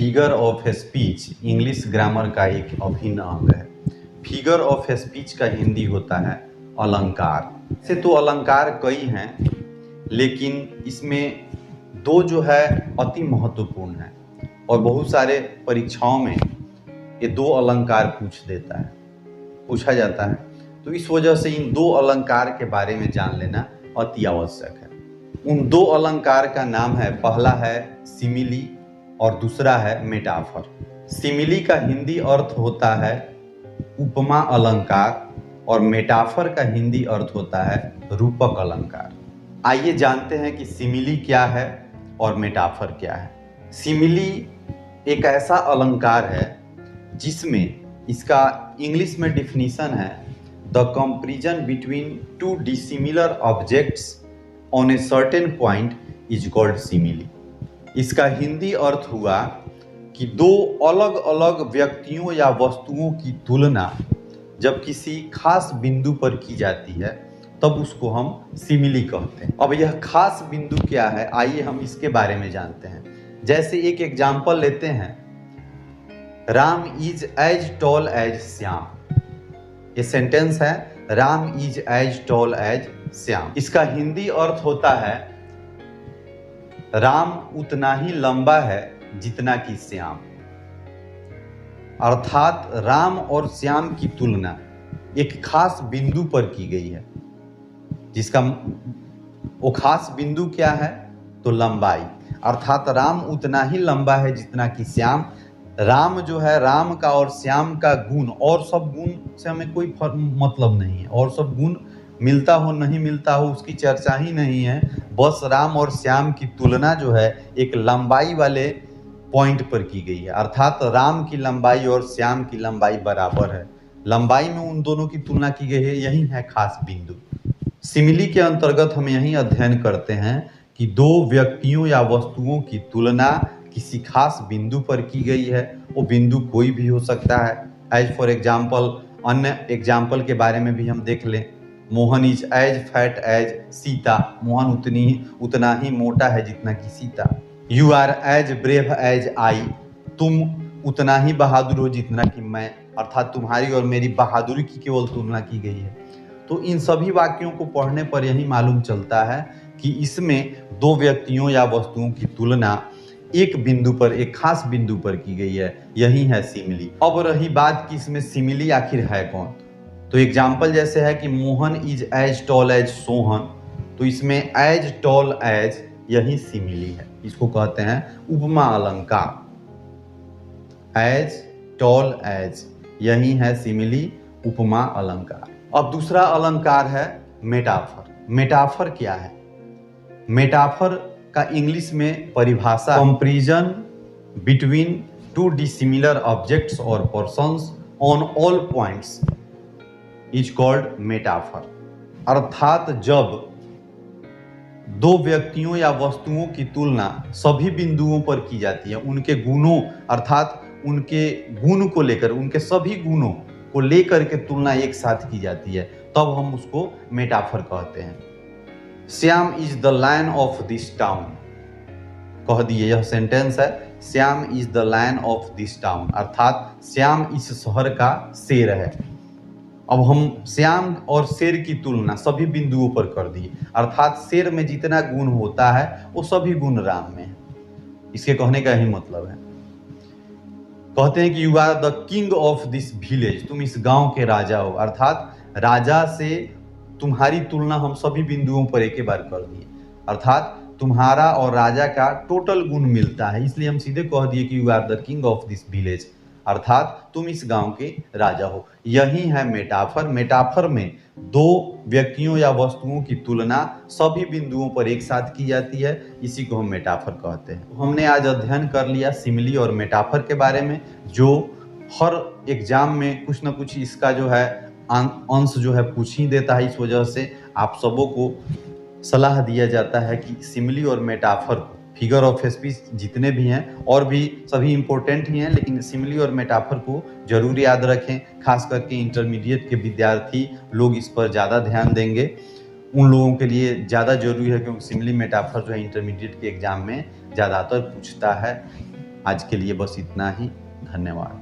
Figure of speech English grammar का एक अभिन्न अंग है। फिगर ऑफ स्पीच का हिंदी होता है अलंकार। से तो अलंकार कई हैं, लेकिन इसमें दो जो है अति महत्वपूर्ण है और बहुत सारे परीक्षाओं में ये दो अलंकार पूछा जाता है। तो इस वजह से इन दो अलंकार के बारे में जान लेना अति आवश्यक है। उन दो अलंकार का नाम है, पहला है सिमिली और दूसरा है मेटाफर। सिमिली का हिंदी अर्थ होता है उपमा अलंकार और मेटाफर का हिंदी अर्थ होता है रूपक अलंकार। आइए जानते हैं कि सिमिली क्या है और मेटाफर क्या है। सिमिली एक ऐसा अलंकार है जिसमें इसका इंग्लिश में डिफिनीशन है the comparison between two dissimilar objects on a certain point is called simile. इसका हिंदी अर्थ हुआ कि दो अलग अलग व्यक्तियों या वस्तुओं की तुलना जब किसी खास बिंदु पर की जाती है तब उसको हम सिमिली कहते हैं। अब यह खास बिंदु क्या है, आइए हम इसके बारे में जानते हैं। जैसे एक एग्जाम्पल लेते हैं, Ram is as tall as Shyam. ये सेंटेंस है, Ram is as tall as Shyam. इसका हिंदी अर्थ होता है राम उतना ही लंबा है जितना कि श्याम। अर्थात राम और श्याम की तुलना एक खास बिंदु पर की गई है, जिसका वो खास बिंदु क्या है, तो लंबाई। अर्थात राम उतना ही लंबा है जितना कि श्याम। राम जो है, राम का और श्याम का गुण, और सब गुण से हमें कोई मतलब नहीं है, और सब गुण मिलता हो नहीं मिलता हो उसकी चर्चा ही नहीं है। बस राम और श्याम की तुलना जो है एक लंबाई वाले पॉइंट पर की गई है। अर्थात राम की लंबाई और श्याम की लंबाई बराबर है, लंबाई में उन दोनों की तुलना की गई है, यही है खास बिंदु। सिमिली के अंतर्गत हम यही अध्ययन करते हैं कि दो व्यक्तियों या वस्तुओं की तुलना किसी खास बिंदु पर की गई है। वो बिंदु कोई भी हो सकता है। एज फॉर एग्जाम्पल, अन्य एग्जाम्पल के बारे में भी हम देख लें। Mohan is as fat as Sita. Mohan उतना ही मोटा है जितना कि Sita. You are as brave as I. तुम उतना ही बहादुर हो जितना कि मैं। अर्थात तुम्हारी और मेरी बहादुरी की केवल तुलना की गई है। तो इन सभी वाक्यों को पढ़ने पर यही मालूम चलता है कि इसमें दो व्यक्तियों या वस्तुओं की तुलना एक बिंदु पर, एक खास बिंदु पर की गई है, यही है सिमिली। अब रही बात कि इसमें सिमिली आखिर है कौन, तो एग्जाम्पल जैसे है कि Mohan is as tall as Sohan, तो इसमें एज टॉल एज यही सिमिली है। इसको कहते हैं उपमा अलंकार। एज टॉल एज यही है सिमिली, उपमा अलंकार। अब दूसरा अलंकार है मेटाफर। मेटाफर क्या है? मेटाफर का इंग्लिश में परिभाषा comparison between two dissimilar objects और persons on all points is called metaphor. अर्थात जब दो व्यक्तियों या वस्तुओं की तुलना सभी बिंदुओं पर की जाती है, उनके गुणों अर्थात उनके गुण को लेकर, उनके सभी गुणों को लेकर के तुलना एक साथ की जाती है, तब हम उसको मेटाफर कहते हैं। Shyam is the lion of this town. कह दिए, यह सेंटेंस है, Shyam is the lion of this town. अर्थात श्याम इस शहर का शेर है। अब हम श्याम और शेर की तुलना सभी बिंदुओं पर कर दिए, अर्थात शेर में जितना गुण होता है वो सभी गुण राम में है। इसके कहने का ही मतलब है। कहते हैं कि you are the king of this village. तुम इस गांव के राजा हो। अर्थात राजा से तुम्हारी तुलना हम सभी बिंदुओं पर एक बार कर दिए, अर्थात तुम्हारा और राजा का टोटल गुण मिलता है, इसलिए हम सीधे कह दिए कि you are the king of this village, अर्थात तुम इस गांव के राजा हो। यही है मेटाफर। मेटाफर में दो व्यक्तियों या वस्तुओं की तुलना सभी बिंदुओं पर एक साथ की जाती है, इसी को हम मेटाफर कहते हैं। हमने आज अध्ययन कर लिया सिमिली और मेटाफर के बारे में, जो हर एग्जाम में कुछ ना कुछ इसका जो है अंश जो है पूछ ही देता है। इस वजह से आप सबों को सलाह दिया जाता है कि सिमिली और मेटाफर को, फिगर ऑफ स्पीच जितने भी हैं और भी सभी इंपॉर्टेंट ही हैं, लेकिन सिमिली और मेटाफर को जरूर याद रखें। खास करके इंटरमीडिएट के विद्यार्थी लोग इस पर ज़्यादा ध्यान देंगे, उन लोगों के लिए ज़्यादा जरूरी है, क्योंकि सिमिली मेटाफर जो है इंटरमीडिएट के एग्जाम में ज़्यादातर पूछता है। आज के लिए बस इतना ही। धन्यवाद।